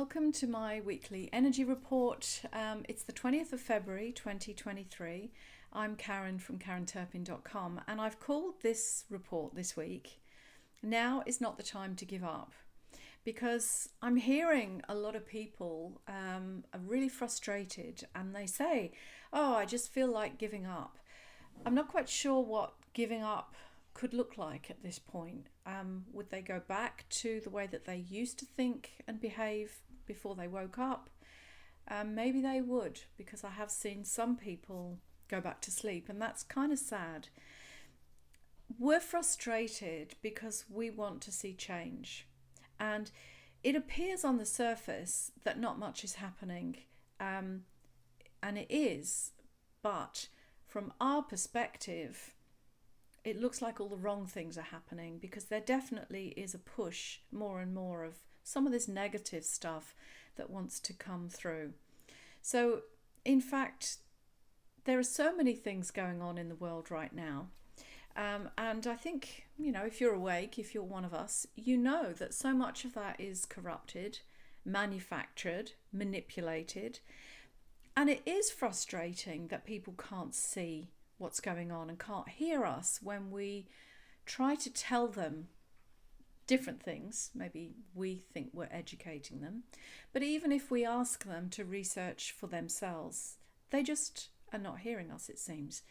Welcome to my weekly energy report. It's the 20th of February 2023. I'm Karen from KarenTurpin.com, and I've called this report this week, "Now is not the time to give up," because I'm hearing a lot of people are really frustrated and they say, "Oh, I just feel like giving up." I'm not quite sure what giving up could look like at this point. Would they go back to the way that they used to think and behave before they woke up? Maybe they would, because I have seen some people go back to sleep, and that's kind of sad. We're frustrated because we want to see change, and it appears on the surface that not much is happening, and it is, but from our perspective, it looks like all the wrong things are happening, because there definitely is a push more and more of some of this negative stuff that wants to come through. So, in fact, there are so many things going on in the world right now. And I think, if you're awake, if you're one of us, you know that so much of that is corrupted, manufactured, manipulated. And it is frustrating that people can't see what's going on and can't hear us when we try to tell them different things. Maybe we think we're educating them, but even if we ask them to research for themselves, they just are not hearing us, it seems.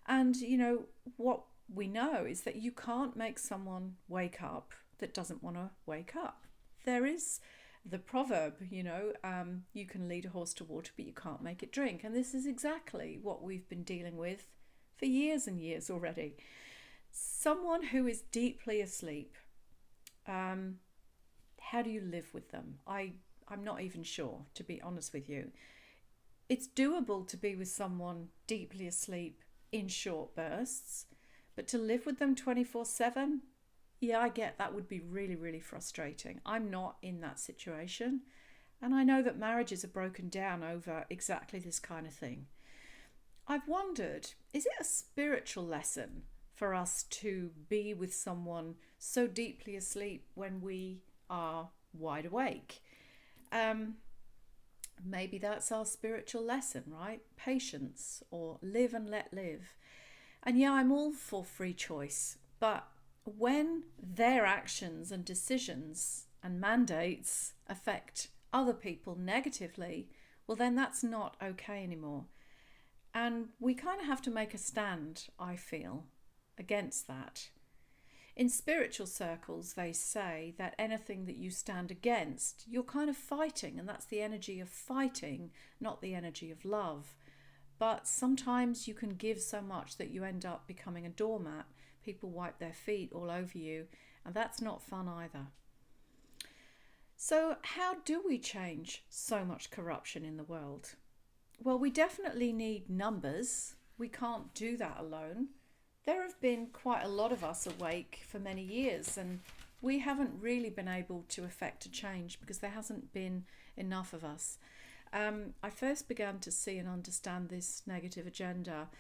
And what we know is that you can't make someone wake up that doesn't want to wake up. There is the proverb, you can lead a horse to water, but you can't make it drink. And this is exactly what we've been dealing with for years and years already. Someone who is deeply asleep, how do you live with them? I'm not even sure, to be honest with you. It's doable to be with someone deeply asleep in short bursts, but to live with them 24/7, yeah, I get that would be really, really frustrating. I'm not in that situation, and I know that marriages are broken down over exactly this kind of thing. I've wondered, is it a spiritual lesson for us to be with someone so deeply asleep when we are wide awake? Maybe that's our spiritual lesson, right? Patience, or live and let live. And yeah, I'm all for free choice, but when their actions and decisions and mandates affect other people negatively, well, then that's not okay anymore. And we kind of have to make a stand, I feel, against that. In spiritual circles, they say that anything that you stand against, you're kind of fighting, and that's the energy of fighting, not the energy of love. But sometimes you can give so much that you end up becoming a doormat. People wipe their feet all over you, and that's not fun either. So how do we change so much corruption in the world? Well, we definitely need numbers. We can't do that alone. There have been quite a lot of us awake for many years, and we haven't really been able to effect a change because there hasn't been enough of us. I first began to see and understand this negative agenda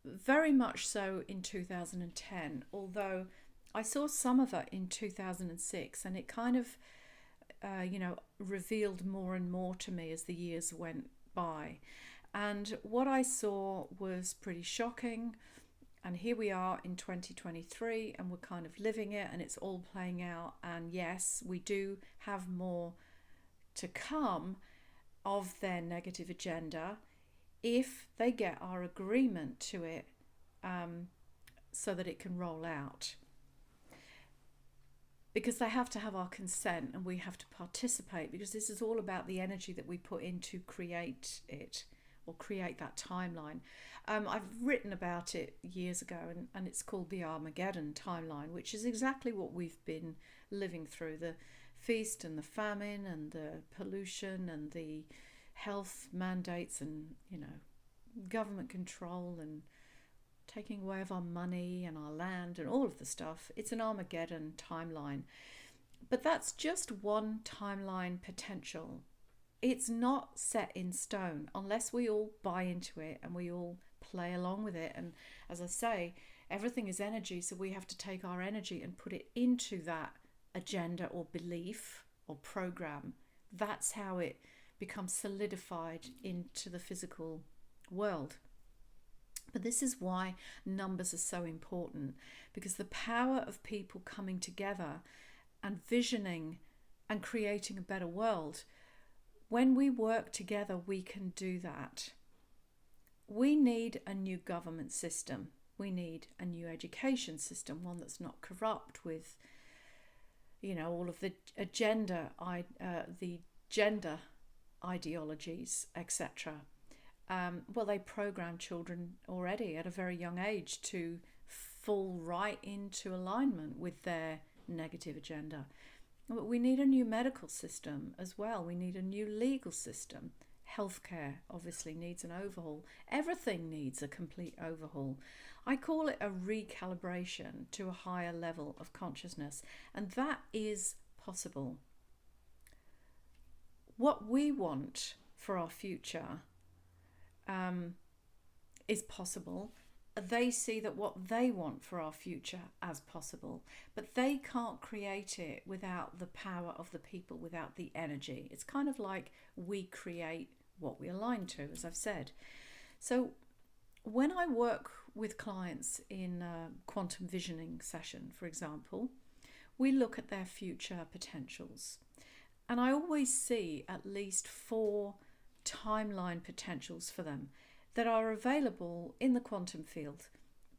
very much so in 2010, although I saw some of it in 2006, and it kind of revealed more and more to me as the years went by. And what I saw was pretty shocking. And here we are in 2023, and we're kind of living it, and it's all playing out. And yes, we do have more to come of their negative agenda if they get our agreement to it, so that it can roll out. Because they have to have our consent, and we have to participate, because this is all about the energy that we put in to create it, or create that timeline. I've written about it years ago, and it's called the Armageddon timeline, which is exactly what we've been living through. The feast and the famine and the pollution and the health mandates and, government control and taking away of our money and our land and all of the stuff. It's an Armageddon timeline. But that's just one timeline potential. It's not set in stone unless we all buy into it and we all play along with it. And as I say, everything is energy, so we have to take our energy and put it into that agenda or belief or program That's how it becomes solidified into the physical world. But this is why numbers are so important, because the power of people coming together and visioning and creating a better world, when we work together, we can do that. We need a new government system. We need a new education system, one that's not corrupt with, all of the the gender ideologies, etc. They program children already at a very young age to fall right into alignment with their negative agenda. But we need a new medical system as well. We need a new legal system. Healthcare obviously needs an overhaul. Everything needs a complete overhaul. I call it a recalibration to a higher level of consciousness, and that is possible. What we want for our future is possible. They see that what they want for our future as possible, but they can't create it without the power of the people, without the energy. It's kind of like we create what we align to, as I've said. So when I work with clients in a quantum visioning session, for example, we look at their future potentials. And I always see at least 4 timeline potentials for them that are available in the quantum field.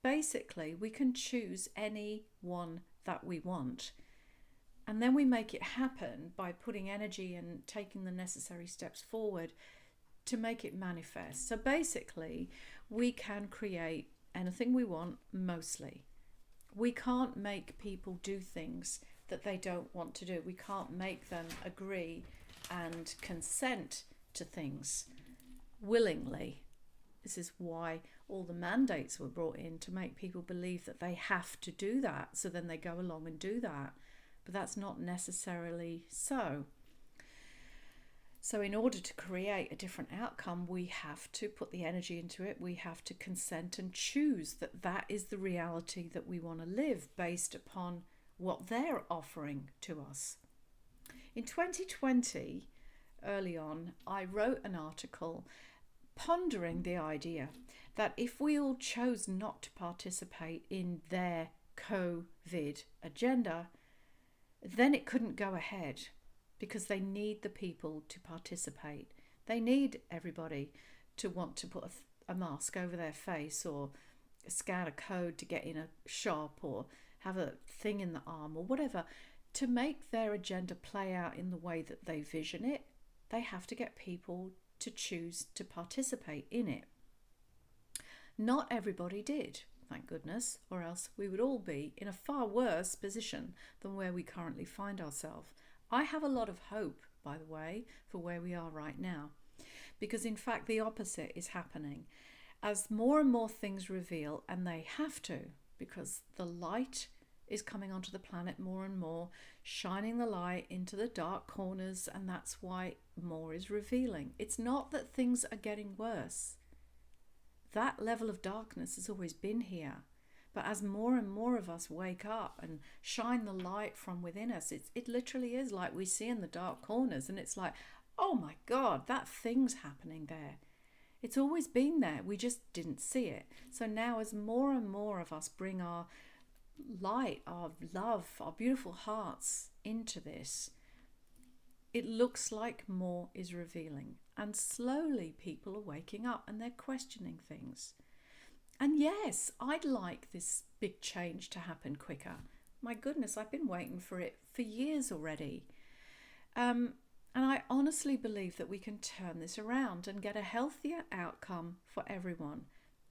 Basically, we can choose any one that we want. And then we make it happen by putting energy and taking the necessary steps forward to make it manifest. So basically, we can create anything we want, mostly. We can't make people do things that they don't want to do. We can't make them agree and consent to things willingly. This is why all the mandates were brought in, to make people believe that they have to do that, so then they go along and do that. But that's not necessarily so. So in order to create a different outcome, we have to put the energy into it. We have to consent and choose that that is the reality that we want to live based upon what they're offering to us. In 2020, early on, I wrote an article pondering the idea that if we all chose not to participate in their COVID agenda, then it couldn't go ahead, because they need the people to participate. They need everybody to want to put a mask over their face, or scan a code to get in a shop, or have a thing in the arm, or whatever. To make their agenda play out in the way that they vision it, they have to get people to choose to participate in it. Not everybody did, thank goodness, or else we would all be in a far worse position than where we currently find ourselves. I have a lot of hope, by the way, for where we are right now, because in fact the opposite is happening. As more and more things reveal, and they have to, because the light is coming onto the planet more and more, shining the light into the dark corners, and that's why more is revealing. It's not that things are getting worse. That level of darkness has always been here. But as more and more of us wake up and shine the light from within us, it literally is like we see in the dark corners, and it's like, oh my God, that thing's happening there. It's always been there. We just didn't see it. So now as more and more of us bring our light, our love, our beautiful hearts into this, it looks like more is revealing. And slowly people are waking up and they're questioning things. And yes, I'd like this big change to happen quicker. My goodness, I've been waiting for it for years already. And I honestly believe that we can turn this around and get a healthier outcome for everyone.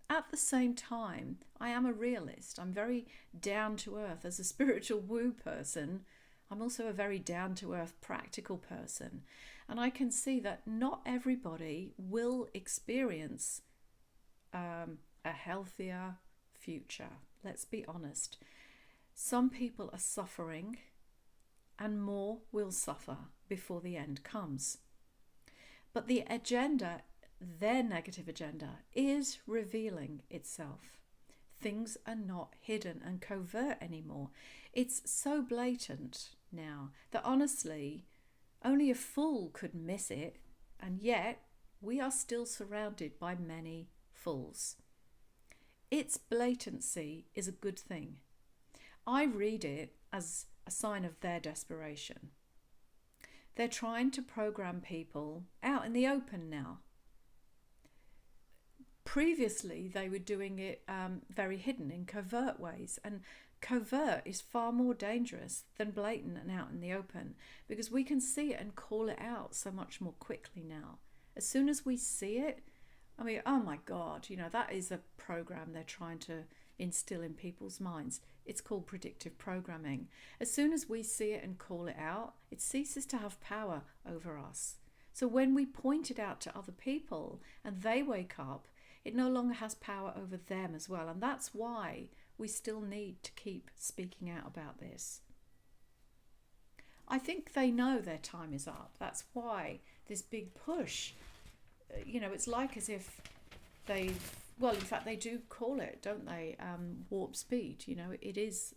At the same time, I am a realist. I'm very down to earth. As a spiritual woo person, I'm also a very down to earth practical person. And I can see that not everybody will experience a healthier future. Let's be honest. Some people are suffering, and more will suffer before the end comes. But the agenda, their negative agenda, is revealing itself. Things are not hidden and covert anymore. It's so blatant now that honestly, Only a fool could miss it, and yet we are still surrounded by many fools. Its blatancy is a good thing. I read it as a sign of their desperation. They're trying to program people out in the open now. Previously, they were doing it very hidden in covert ways, and covert is far more dangerous than blatant and out in the open, because we can see it and call it out so much more quickly now. As soon as we see it, I mean, oh my God, that is a program they're trying to instill in people's minds. It's called predictive programming. As soon as we see it and call it out, it ceases to have power over us. So when we point it out to other people and they wake up, it no longer has power over them as well. And that's why we still need to keep speaking out about this. I think they know their time is up. That's why this big push, it's like as if in fact they do call it, don't they, warp speed. It is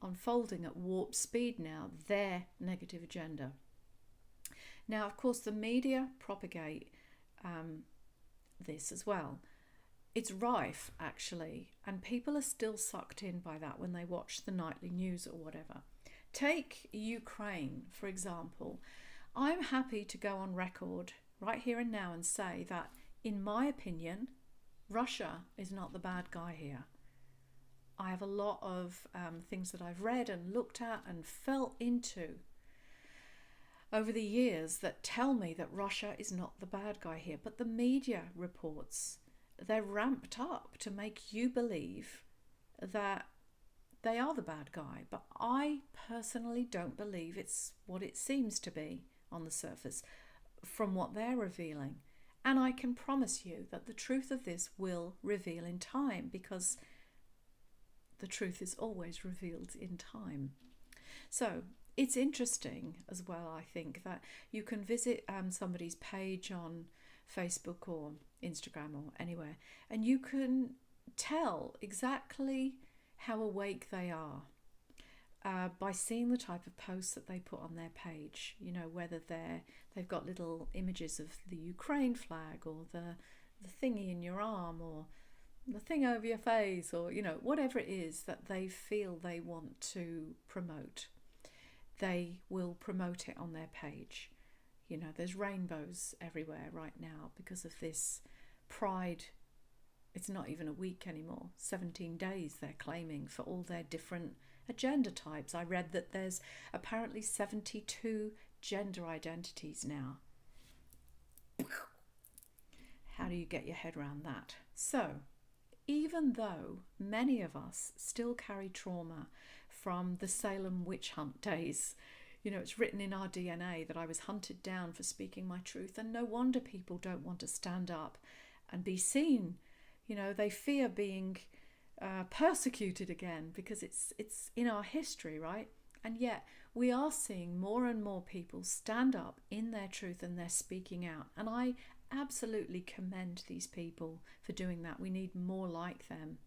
unfolding at warp speed now, their negative agenda. Now, of course, the media propagate this as well. It's rife, actually, and people are still sucked in by that when they watch the nightly news or whatever. Take Ukraine, for example. I'm happy to go on record right here and now and say that, in my opinion, Russia is not the bad guy here. I have a lot of things that I've read and looked at and felt into over the years that tell me that Russia is not the bad guy here. But the media reports, they're ramped up to make you believe that they are the bad guy. But I personally don't believe it's what it seems to be on the surface from what they're revealing. And I can promise you that the truth of this will reveal in time, because the truth is always revealed in time. So it's interesting as well, I think, that you can visit somebody's page on Facebook or Instagram or anywhere, and you can tell exactly how awake they are by seeing the type of posts that they put on their page. Whether they've got little images of the Ukraine flag, or the thingy in your arm, or the thing over your face, or whatever it is that they feel they want to promote. They will promote it on their page. There's rainbows everywhere right now because of this Pride. It's not even a week anymore. 17 days they're claiming for all their different agenda types. I read that there's apparently 72 gender identities now. How do you get your head around that? So, even though many of us still carry trauma from the Salem witch hunt days, it's written in our DNA that I was hunted down for speaking my truth, and no wonder people don't want to stand up and be seen. They fear being persecuted again, because it's in our history, right? And yet we are seeing more and more people stand up in their truth, and they're speaking out. And I absolutely commend these people for doing that. We need more like them.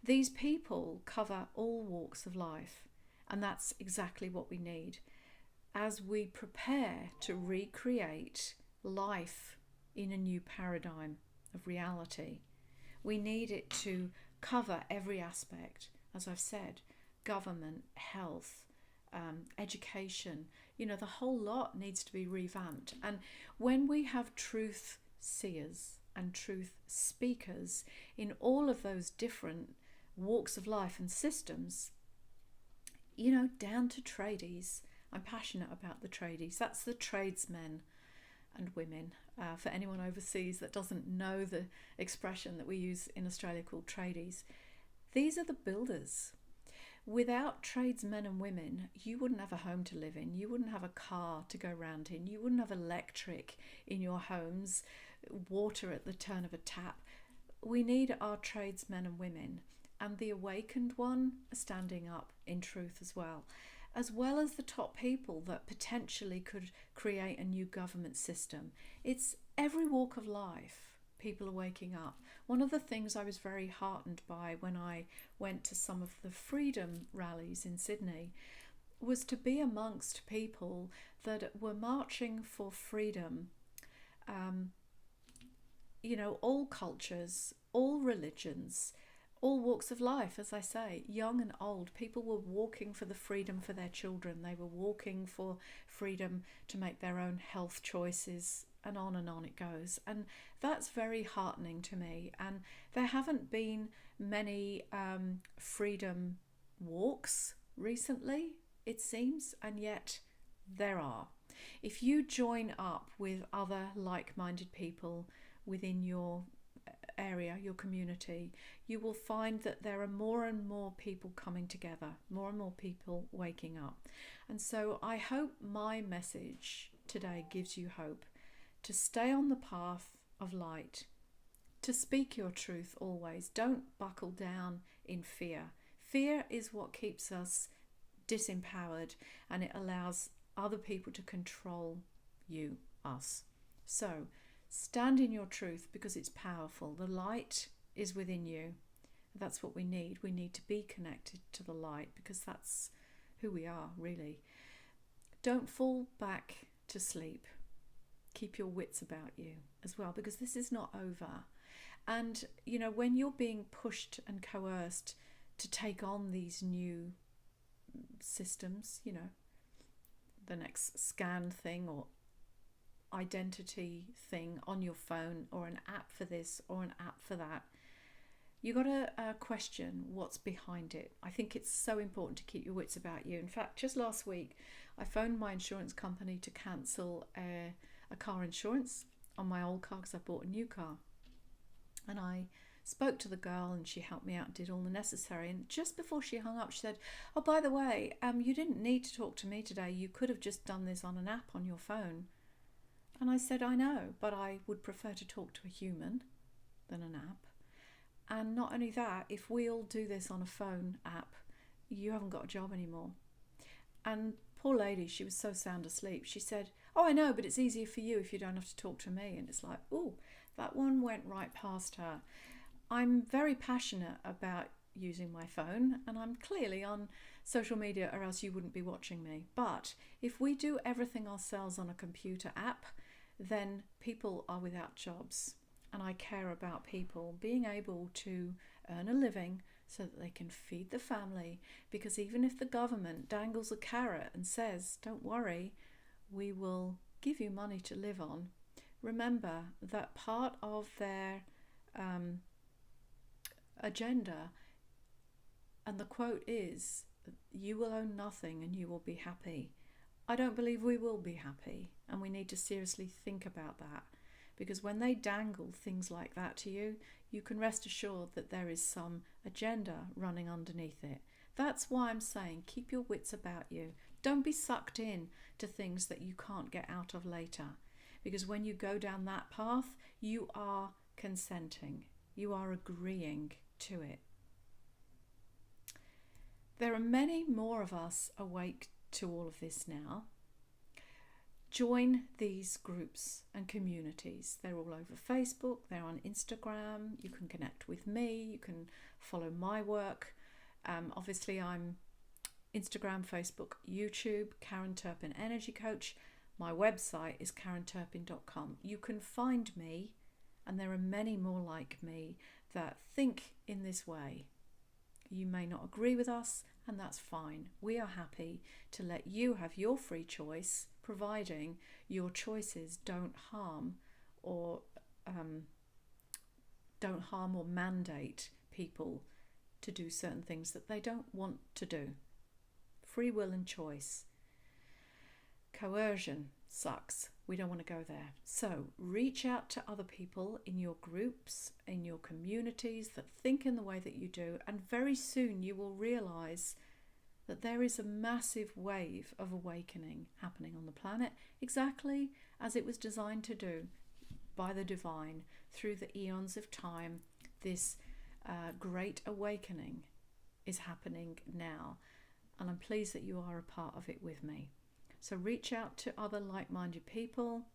These people cover all walks of life, and that's exactly what we need as we prepare to recreate life in a new paradigm of reality. We need it to cover every aspect, as I've said: government, health, education. The whole lot needs to be revamped. And when we have truth seers and truth speakers in all of those different walks of life and systems, down to tradies. I'm passionate about the tradies. That's the tradesmen and women. For anyone overseas that doesn't know the expression that we use in Australia called tradies, these are the builders. Without tradesmen and women, you wouldn't have a home to live in. You wouldn't have a car to go round in. You wouldn't have electric in your homes, water at the turn of a tap. We need our tradesmen and women. And the awakened one are standing up in truth as well as the top people that potentially could create a new government system. It's every walk of life. People are waking up. One of the things I was very heartened by when I went to some of the freedom rallies in Sydney was to be amongst people that were marching for freedom. All cultures, all religions, all walks of life, as I say, young and old. People were walking for the freedom for their children. They were walking for freedom to make their own health choices, and on it goes. And that's very heartening to me. And there haven't been many freedom walks recently, it seems, and yet there are. If you join up with other like-minded people within your area, your community, you will find that there are more and more people coming together, more and more people waking up. And so I hope my message today gives you hope to stay on the path of light, to speak your truth always. Don't buckle down in fear. Fear is what keeps us disempowered, and it allows other people to control you, us. So stand in your truth, because it's powerful. The light is within you. That's what we need. We need to be connected to the light, because that's who we are, really. Don't fall back to sleep. Keep your wits about you as well, because this is not over. And, when you're being pushed and coerced to take on these new systems, the next scan thing or identity thing on your phone, or an app for this or an app for that, you got to question what's behind it. I think it's so important to keep your wits about you. In fact, just last week I phoned my insurance company to cancel a car insurance on my old car, because I bought a new car, and I spoke to the girl and she helped me out, did all the necessary, and just before she hung up she said, "Oh, by the way, you didn't need to talk to me today. You could have just done this on an app on your phone." And I said, "I know, but I would prefer to talk to a human than an app. And not only that, if we all do this on a phone app, you haven't got a job anymore." And poor lady, she was so sound asleep. She said, "Oh, I know, but it's easier for you if you don't have to talk to me." And it's like, oh, that one went right past her. I'm very passionate about using my phone, and I'm clearly on social media, or else you wouldn't be watching me. But if we do everything ourselves on a computer app, then people are without jobs. And I care about people being able to earn a living so that they can feed the family, because even if the government dangles a carrot and says, "Don't worry, we will give you money to live on," remember that part of their agenda, and the quote is, "You will own nothing and you will be happy." I don't believe we will be happy, and we need to seriously think about that, because when they dangle things like that to you, you can rest assured that there is some agenda running underneath it. That's why I'm saying keep your wits about you. Don't be sucked in to things that you can't get out of later, because when you go down that path, you are consenting. You are agreeing to it. There are many more of us awake to all of this now. Join these groups and communities. They're all over Facebook, they're on Instagram. You can connect with me, you can follow my work. Obviously I'm Instagram, Facebook, YouTube, Karen Turpin Energy Coach. My website is karenturpin.com. You can find me, and there are many more like me that think in this way. You may not agree with us, and that's fine. We are happy to let you have your free choice, providing your choices don't harm or mandate people to do certain things that they don't want to do. Free will and choice. Coercion sucks. We don't want to go there. So reach out to other people in your groups, in your communities that think in the way that you do, and very soon you will realize that there is a massive wave of awakening happening on the planet, exactly as it was designed to do by the divine through the eons of time. This great awakening is happening now, and I'm pleased that you are a part of it with me. So reach out to other like-minded people.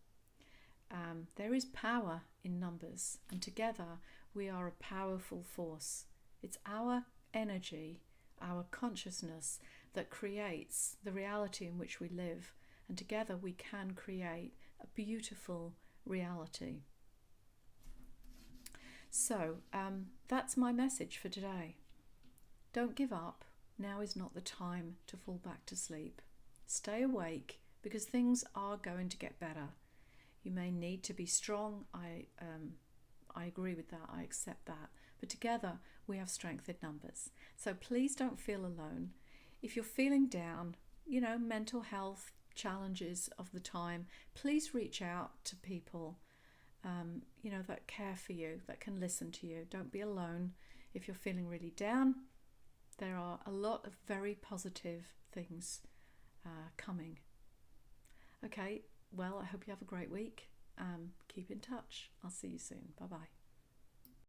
There is power in numbers, and together we are a powerful force. It's our energy, our consciousness that creates the reality in which we live, and together we can create a beautiful reality. So that's my message for today. Don't give up. Now is not the time to fall back to sleep. Stay awake, because things are going to get better. You may need to be strong. I agree with that. I accept that. But together we have strength in numbers. So please don't feel alone. If you're feeling down, mental health challenges of the time, please reach out to people, that care for you, that can listen to you. Don't be alone. If you're feeling really down, there are a lot of very positive things coming. Okay, well, I hope you have a great week. Keep in touch. I'll see you soon. Bye-bye.